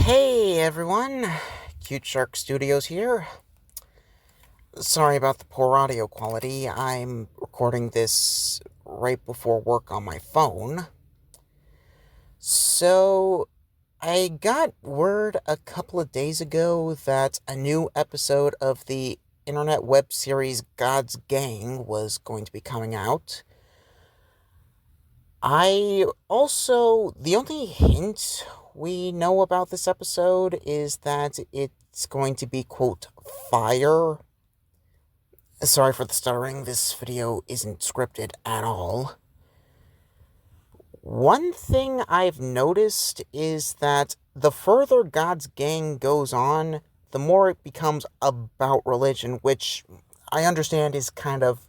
Hey everyone, Cute Shark Studios here. Sorry about the poor audio quality. I'm recording this right before work on my phone. So, I got word a couple of days ago that a new episode of the internet web series God's Gang was going to be coming out. The only hint we know about this episode is that it's going to be, quote, fire. Sorry for the stuttering, this video isn't scripted at all. One thing I've noticed is that the further God's Gang goes on, the more it becomes about religion, which I understand is kind of,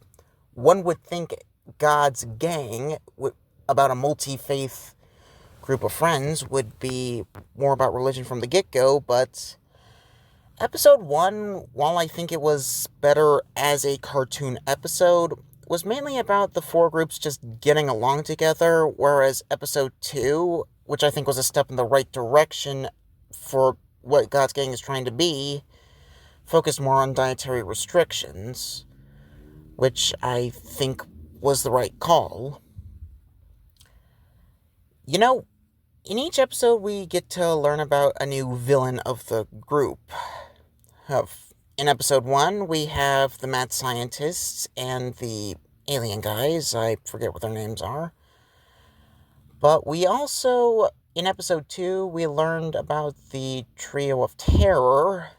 one would think God's Gang, about a multi-faith group of friends, would be more about religion from the get-go, but episode 1, while I think it was better as a cartoon episode, was mainly about the four groups just getting along together, whereas episode 2, which I think was a step in the right direction for what God's Gang is trying to be, focused more on dietary restrictions, which I think was the right call. You know, in each episode we get to learn about a new villain of the group. In episode 1, we have the mad scientists and the alien guys. I forget what their names are. But we also, in episode 2, we learned about the Trio of Terror.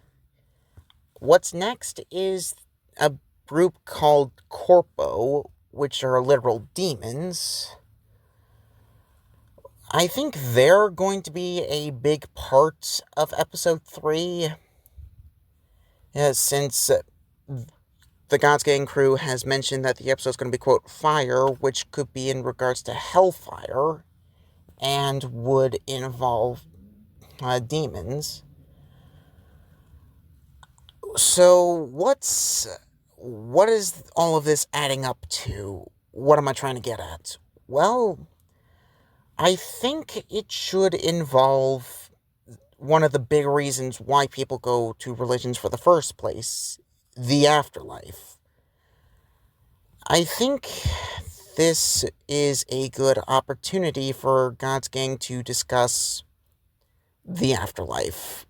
What's next is a group called Corpo, which are literal demons. I think they're going to be a big part of episode 3. Since the God's Gang crew has mentioned that the episode is going to be, quote, fire, which could be in regards to hellfire, and would involve demons. So, what is all of this adding up to? What am I trying to get at? Well, I think it should involve one of the big reasons why people go to religions for the first place, the afterlife. I think this is a good opportunity for God's Gang to discuss the afterlife.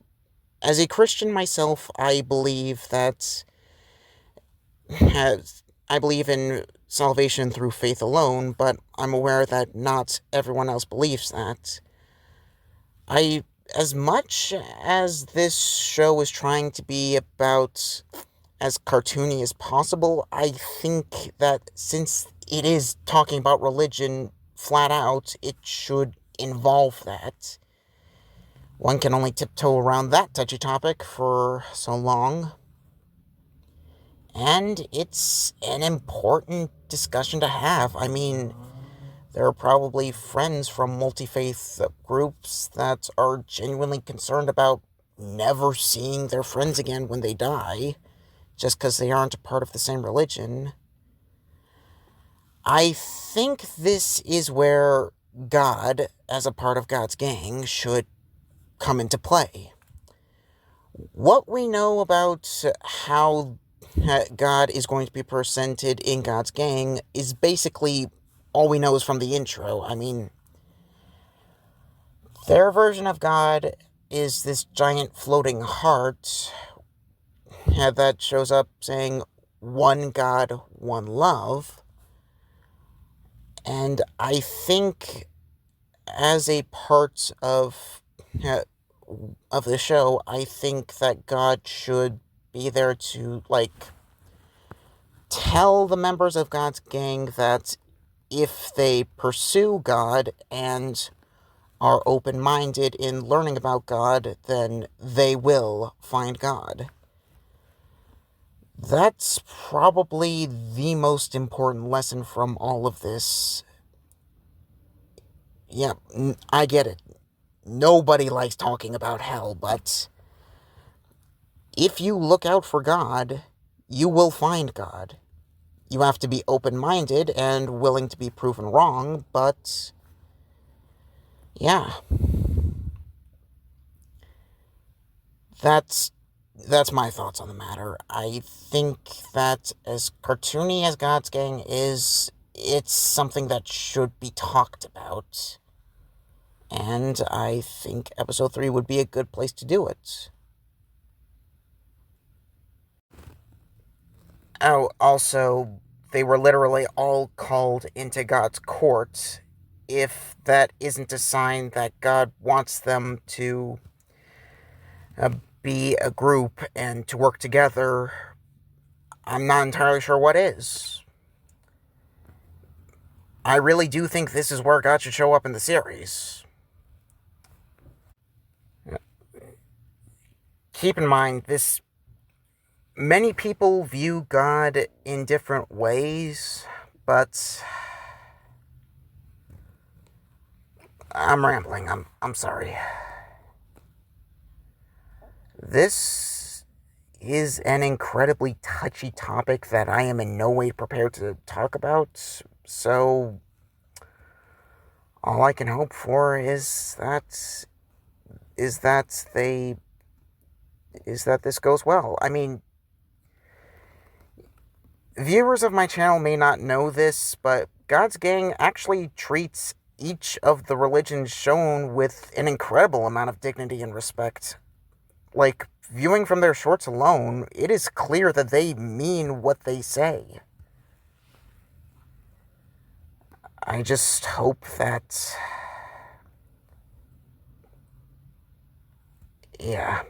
As a Christian myself, I believe in salvation through faith alone, but I'm aware that not everyone else believes that. As much as this show is trying to be about as cartoony as possible, I think that since it is talking about religion flat out, it should involve that. One can only tiptoe around that touchy topic for so long. And it's an important discussion to have. I mean, there are probably friends from multi-faith groups that are genuinely concerned about never seeing their friends again when they die, just because they aren't a part of the same religion. I think this is where God, as a part of God's Gang, should come into play. What we know about how God is going to be presented in God's Gang is basically all we know is from the intro. I mean, their version of God is this giant floating heart that shows up saying, one God, one love. And I think as a part of the show, I think that God should be there to, tell the members of God's Gang that if they pursue God and are open-minded in learning about God, then they will find God. That's probably the most important lesson from all of this. Yeah, I get it. Nobody likes talking about hell, but if you look out for God, you will find God. You have to be open-minded and willing to be proven wrong, but yeah. That's that's my thoughts on the matter. I think that as cartoony as God's Gang is, it's something that should be talked about. And I think episode 3 would be a good place to do it. Oh, also, they were literally all called into God's court. If that isn't a sign that God wants them to uh, be a group and to work together, I'm not entirely sure what is. I really do think this is where God should show up in the series. Keep in mind, this many people view God in different ways, but I'm rambling. I'm sorry. This is an incredibly touchy topic that I am in no way prepared to talk about. So all I can hope for is that they is that this goes well. I mean, viewers of my channel may not know this, but God's Gang actually treats each of the religions shown with an incredible amount of dignity and respect. Like, viewing from their shorts alone, it is clear that they mean what they say. I just hope that... Yeah.